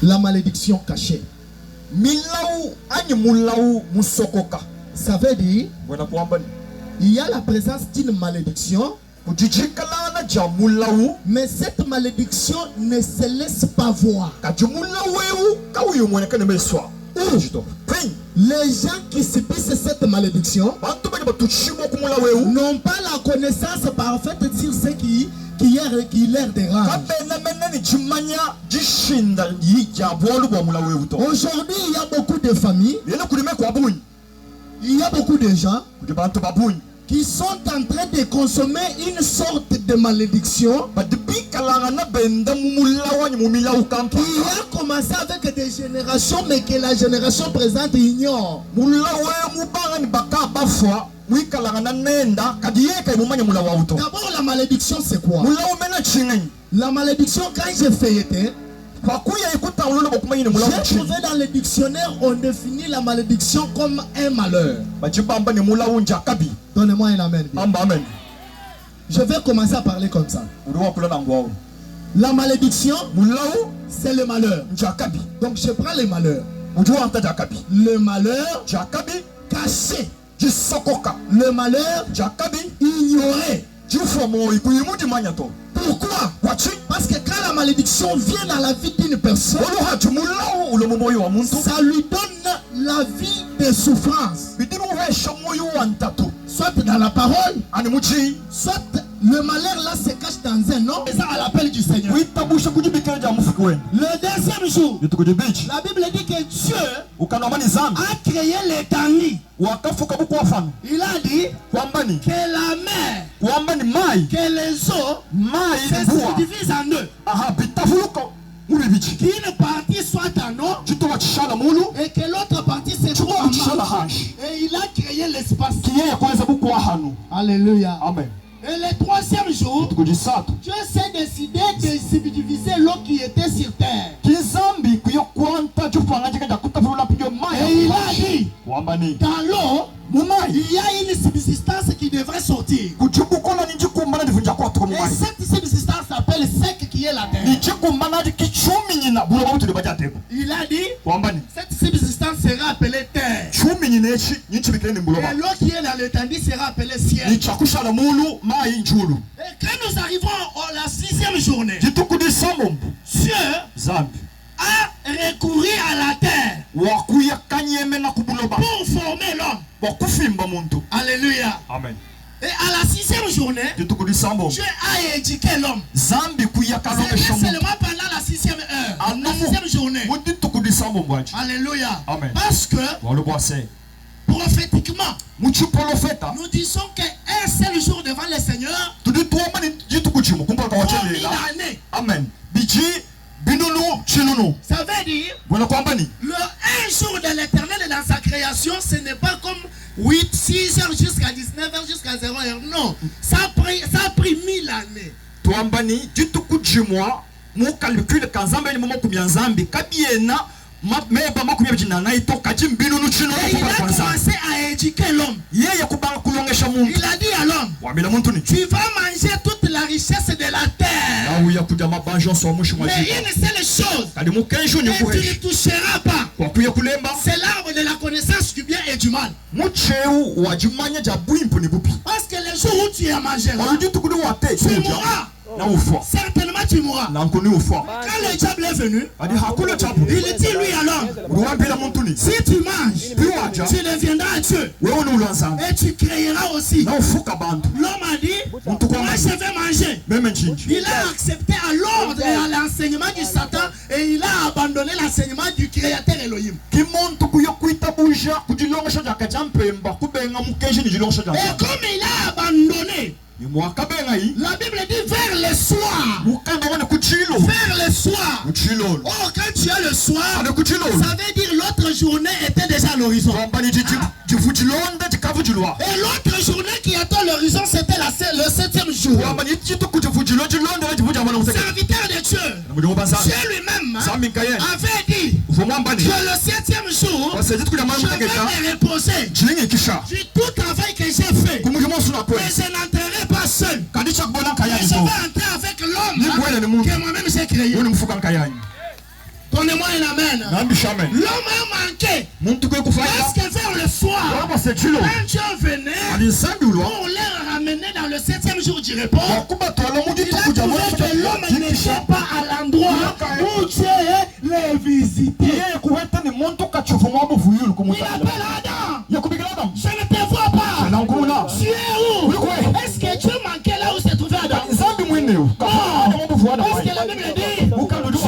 La malédiction cachée. Ça veut dire il y a la présence d'une malédiction, mais cette malédiction ne se laisse pas voir. Les gens qui subissent cette malédiction n'ont pas la connaissance parfaite sur ce qui leur dérange. Aujourd'hui, il y a beaucoup de familles, il y a beaucoup de gens qui sont en train de consommer une sorte de malédiction qui a commencé avec des générations, mais que la génération présente ignore. D'abord, la malédiction, c'est quoi? La malédiction, quand j'ai feuilleté, j'ai trouvé dans le dictionnaire, on définit la malédiction comme un malheur. Donnez-moi un amen. Je vais commencer à parler comme ça. La malédiction, c'est le malheur. Donc je prends le malheur. Le malheur caché. Le malheur ignoré. Pourquoi? Parce que quand la malédiction vient dans la vie d'une personne, ça lui donne la vie de souffrance. Soit dans la parole, soit le malheur là se cache dans un nom, et ça à l'appel du Seigneur. Le deuxième jour, la Bible dit que Dieu a créé l'étendue. Il a dit que la mer, que les eaux se divisent en deux. Qu'une partie soit en eau et que l'autre partie se trouve en mer. Et il a créé l'espace. Alléluia. Amen. Et le troisième jour, Dieu s'est décidé de subdiviser l'eau qui était sur terre. Et il a dit, dans l'eau, il y a une subsistance qui devrait sortir. Et cette subsistance s'appelle sec, qui est la terre. Il a dit, cette subsistance sera appelée terre. Et l'eau qui est dans l'étendue sera appelée ciel. Et quand nous arrivons à la 6e journée, Dieu a recouru à la terre pour former l'homme. Alléluia. Amen. Et à la 6e journée, Dieu a éduqué l'homme. C'est seulement pendant la 6e heure, la 6e journée. Alléluia. Amen. Parce que prophétiquement, nous disons qu'un seul jour devant le Seigneur, amen. Ça veut dire le un jour de l'éternel dans sa création, ce n'est pas comme 8, 6 heures jusqu'à 19 heures jusqu'à 0 heure. Non, ça a pris 1000 années. Et il a commencé à éduquer l'homme. Il a dit à l'homme, tu vas manger toute la richesse de la terre, mais une seule chose, et tu ne toucheras pas, c'est l'arbre de la connaissance du bien et du mal. Parce que le jour où tu en mangeras, tu mourras. Certainement tu mourras. Quand le diable est venu, il dit lui à l'homme, si tu manges, tu deviendras Dieu et tu créeras aussi. L'homme a dit, moi je vais manger. Il a accepté à l'ordre et à l'enseignement du Satan, et il a abandonné l'enseignement du Créateur Elohim. Et comme il a abandonné, la Bible dit vers le soir. Vers le soir. Oh, quand tu as le soir, ça veut dire l'autre journée était déjà à l'horizon. Et l'autre journée qui attend l'horizon, c'était le 7e jour. Serviteur de Dieu, Dieu lui-même avait dit que le 7e jour, je vais me reposer du tout travail que j'ai fait. Et je n'entrerai pas seul. Et je vais entrer avec l'homme que moi-même j'ai créé. Donnez-moi un amen. L'homme a manqué. Parce que vers le soir, quand Dieu venait pour les ramener dans le 7e jour du repos, il a trouvé que l'homme n'était pas à l'endroit où Dieu les visitait. Il appelle Adam. Je ne te vois pas. Tu es où? Est-ce que Dieu manquait là où se trouvait Adam? Parce que la Bible dit Dieu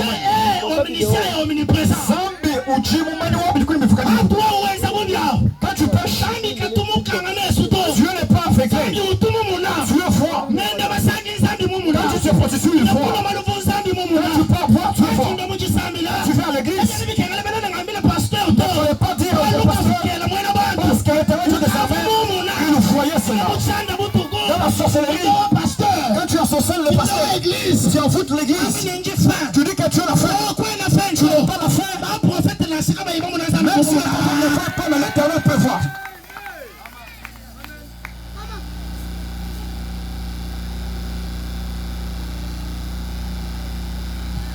est omniscient et omniprésent. Quand tu pêches, Dieu n'est pas affecté. Tu es froid. Quand tu te processus, il est froid. Quand tu pars voir, tu es froid. Tu fais à l'église. Il ne fallait pas dire au pasteur parce qu'à l'intérieur de sa mère, il nous voyait cela. Dans la sorcellerie, quand tu associes le pasteur, tu envoûtes l'église. Tu dis que tu as la faim. Tu n'as pas la faim. Même si la parole ne va pas, mais l'Éternel peut voir.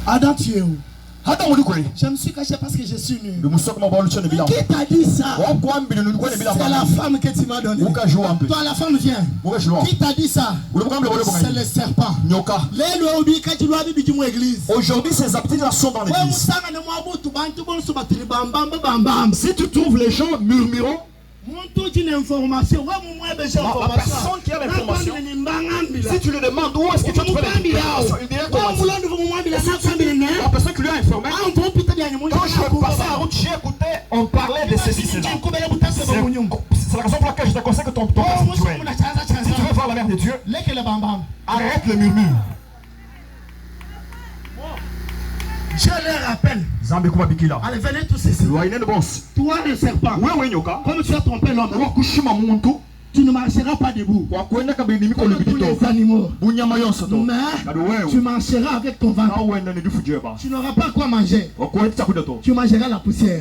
Adam, tu es où? Je me suis caché parce que je suis nu. Qui t'a dit ça? C'est la femme que tu m'as donnée. Toi, la femme vient. Qui t'a dit ça? C'est le serpent. Aujourd'hui, ces habitudes-là sont dans l'église. Si tu trouves les gens murmurant, la personne qui a l'information, si tu lui demandes où est-ce que tu as trouvé l'information, il dirait la personne qui lui a informé, quand je passais la route, j'ai écouté, on parlait de ceci, cela. C'est la raison pour laquelle je te conseille que ton si tu veux voir la mère de Dieu, arrête le murmure. Je les rappelle. Allez, venez tous ici. Toi, le serpent. Comme tu as trompé l'homme, tu ne marcheras pas debout. Comme tous les animaux. Mais tu marcheras avec ton ventre. Tu n'auras pas quoi manger. Tu mangeras la poussière.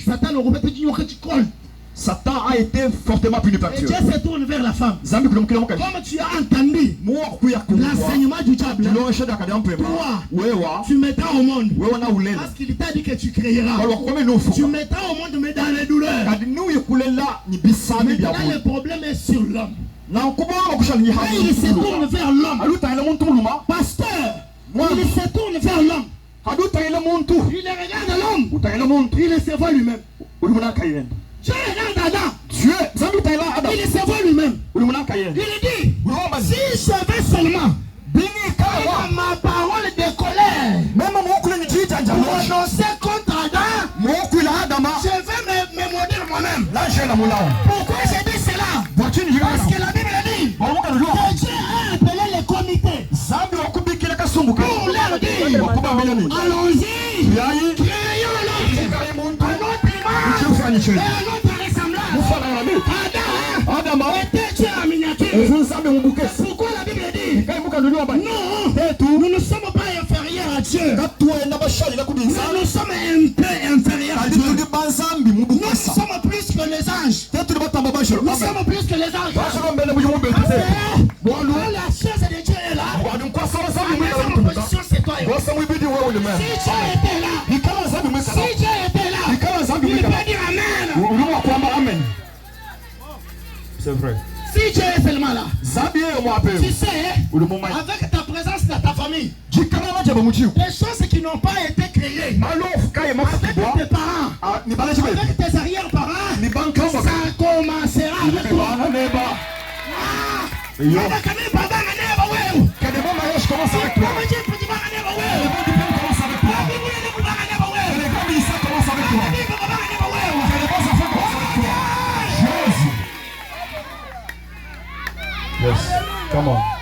Satan aurait peut-être dit que tu colles. Satan a été fortement puni par Dieu. Et Dieu se tourne vers la femme. Comme tu as entendu l'enseignement du diable, toi, tu mettras au monde. Parce qu'il t'a dit que tu créeras. Tu mettras au monde, mais dans les douleurs. Maintenant, le problème est sur l'homme. Il se tourne vers l'homme. Pasteur, il se tourne vers l'homme. Il regarde l'homme. Il se voit lui-même. Dieu regarde Adam. Il se voit lui-même. Il dit, si je vais seulement ma parole de colère pour annoncer contre Adam, je vais me maudire moi-même. Pourquoi je dis cela? Parce que la Bible dit que Dieu a appelé les comités pour leur dire, allons-y, créons l'homme à notre image et à notre ressemblance. Adam était Dieu en miniature. Pourquoi la Bible dit non, nous ne sommes pas inférieurs à Dieu. Nous sommes un peu inférieurs à Dieu. Nous sommes plus que les anges. Nous sommes plus que les anges. La chose de Dieu est là. La position c'est toi. Si Dieu était là, il peut dire Amen. C'est vrai. Si Dieu est seulement là, tu sais, avec ta présence dans ta famille, les choses qui n'ont pas été créées, avec tes parents, avec tes arrière-parents, ça commencera avec toi. Yes, come on.